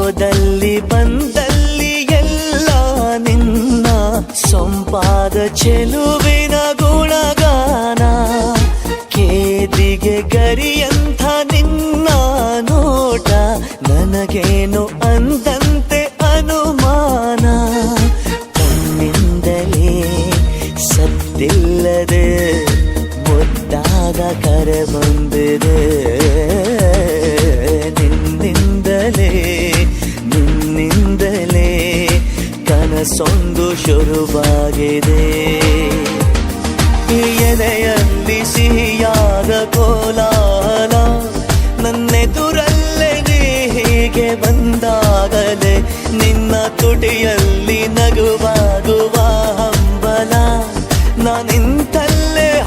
ಹೋದಲ್ಲಿ ಬಂದಲ್ಲಿ ಎಲ್ಲ ನಿನ್ನ ಸೊಂಪಾದ ಚೆಲುವಿನ ಗುಣಗಾನ. ಕೇದಿಗೆ ಗರಿಯಂಥ ನಿನ್ನ ನೋಟ ನನಗೇನು ಅಂದಂತೆ ಅನುಮಾನ. ಕಣ್ಣಿಂದಲೇ ಸದ್ದಿಲ್ಲದೆ ಮುದ್ದಾದ ಕರೆ ಬಂದಿದೆ. ನಿನ್ನಿಂದಲೇ ಕನಸೊಂದು ಶುರುವಾಗಿದೆ. ಎದೆಯಲ್ಲಿ ಸಿಹಿಯಾದ ಕೋಲಾಹಲ ನನ್ನೆದುರಲ್ಲೇ ನೀ ಹೀಗೆ ಬಂದಾಗಲೇ ನಿನ್ನ ತುಟಿಯಲ್ಲಿ ನಗುವಾಗುವ ಹಂಬಲ. ನಾನಿಂತಲ್ಲೇ